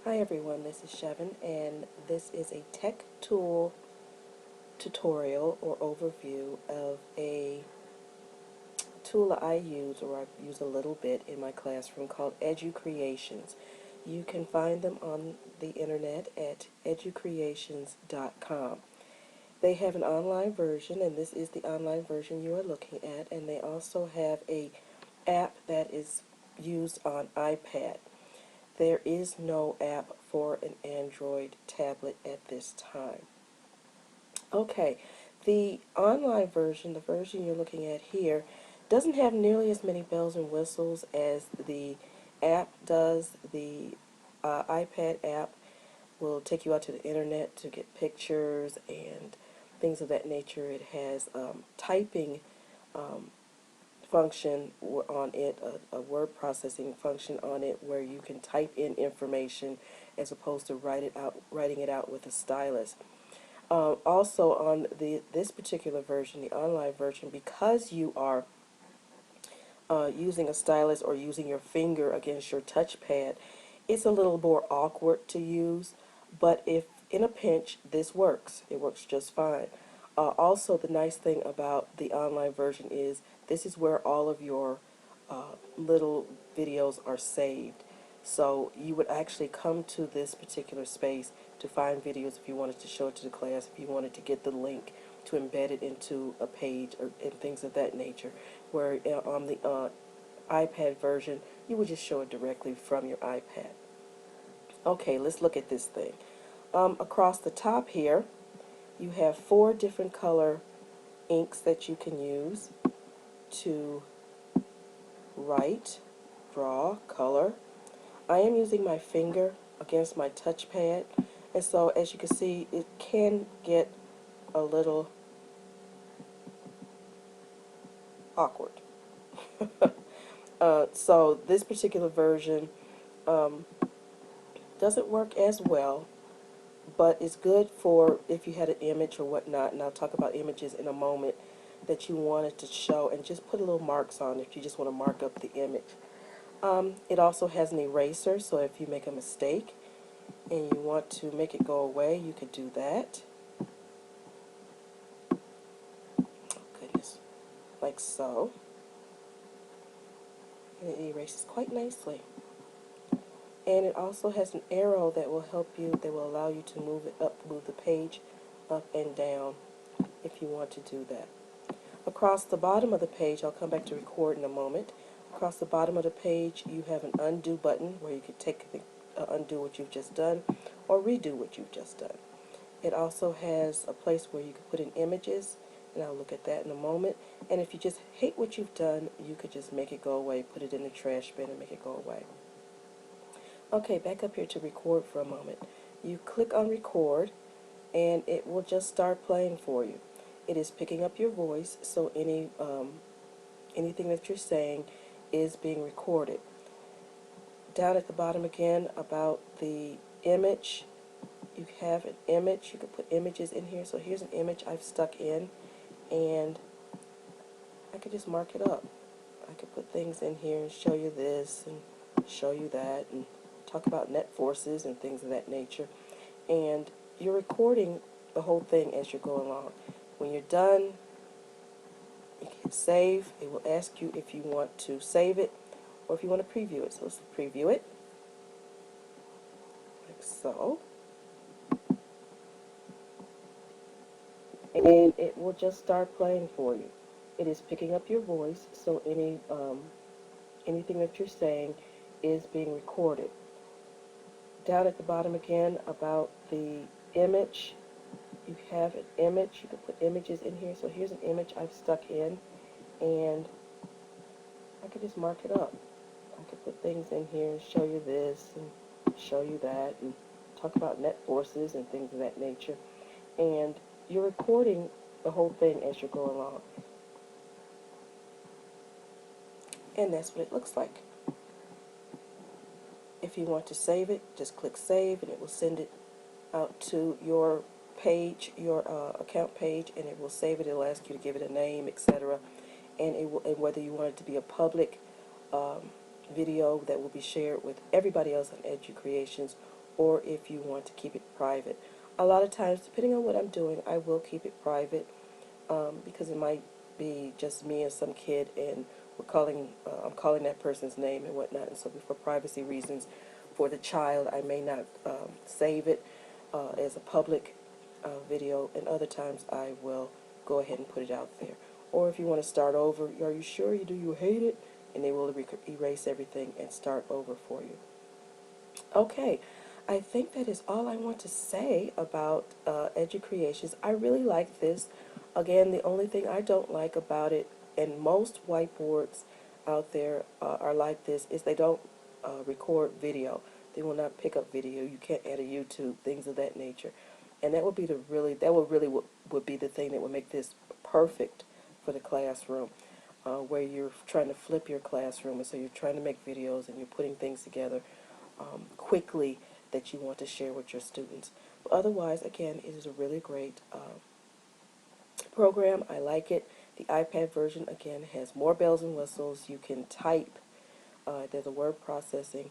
Hi everyone, this is Shevin, and this is a tech tool tutorial or overview of a tool that I use, or I use a little bit in my classroom, called Educreations. You can find them on the internet at educreations.com. They have an online version, and this is the online version you are looking at, and they also have a app that is used on iPad. There is no app for an Android tablet at this time. Okay, the online version, the version you're looking at here, doesn't have nearly as many bells and whistles as the app does. The iPad app will take you out to the internet to get pictures and things of that nature. It has typing um, function on it, a word processing function on it, where you can type in information as opposed to writing it out with a stylus. Also on this particular version, the online version, because you are using a stylus or using your finger against your touchpad, it's a little more awkward to use, but if in a pinch, this works. It works just fine. Also, the nice thing about the online version is this is where all of your little videos are saved. So you would actually come to this particular space to find videos if you wanted to show it to the class, if you wanted to get the link to embed it into a page and things of that nature, where on the iPad version, you would just show it directly from your iPad. Okay, let's look at this thing. Across the top here, you have 4 different color inks that you can use to write, draw, color. I am using my finger against my touchpad, and so as you can see, it can get a little awkward. So this particular version doesn't work as well, but it's good for if you had an image or whatnot, and I'll talk about images in a moment, that you wanted to show, and just put a little marks on if you just want to mark up the image. It also has an eraser, so if you make a mistake and you want to make it go away, you could do that. Oh, goodness. Like so. And it erases quite nicely. And it also has an arrow that will help you, that will allow you to move it up, move the page up and down if you want to do that. Across the bottom of the page, I'll come back to record in a moment. Across the bottom of the page, you have an undo button where you could undo what you've just done or redo what you've just done. It also has a place where you can put in images, and I'll look at that in a moment. And if you just hate what you've done, you could just make it go away, put it in the trash bin and make it go away. Okay, back up here to record for a moment. You click on record, and it will just start playing for you. It is picking up your voice, so anything that you're saying is being recorded. Down at the bottom again, about the image, you have an image. You can put images in here. So here's an image I've stuck in, and I could just mark it up. I could put things in here and show you this and show you that and talk about net forces and things of that nature. And you're recording the whole thing as you're going along. When you're done, you can save. It will ask you if you want to save it or if you want to preview it. So let's preview it, like so. And it will just start playing for you. It is picking up your voice, so anything that you're saying is being recorded. Down at the bottom again, about the image, you have an image. You can put images in here. So here's an image I've stuck in, and I could just mark it up. I could put things in here and show you this and show you that and talk about net forces and things of that nature. And you're recording the whole thing as you're going along. And that's what it looks like. If you want to save it, just click save, and it will send it out to your page, your account page, and it will save it. It will ask you to give it a name, etc. And whether you want it to be a public video that will be shared with everybody else on Educreations, or if you want to keep it private. A lot of times, depending on what I'm doing, I will keep it private because it might be just me and some kid, and I'm calling that person's name and whatnot, and so for privacy reasons, for the child, I may not save it as a public video, and other times I will go ahead and put it out there. Or if you want to start over, are you sure you do? You hate it? And they will erase everything and start over for you. Okay, I think that is all I want to say about Educreations. I really like this. Again, the only thing I don't like about it, and most whiteboards out there are like this, is they don't record video. They will not pick up video. You can't add a YouTube, things of that nature. And that would be would be the thing that would make this perfect for the classroom, where you're trying to flip your classroom, and so you're trying to make videos and you're putting things together quickly that you want to share with your students. But otherwise, again, it is a really great program. I like it. The iPad version, again, has more bells and whistles. You can type. There's a word processing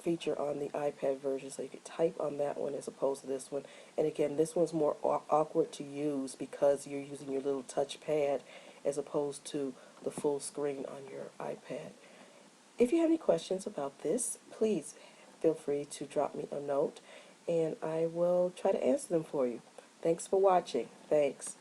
feature on the iPad version, so you can type on that one as opposed to this one. And again, this one's more awkward to use because you're using your little touch pad as opposed to the full screen on your iPad. If you have any questions about this, please feel free to drop me a note, and I will try to answer them for you. Thanks for watching. Thanks.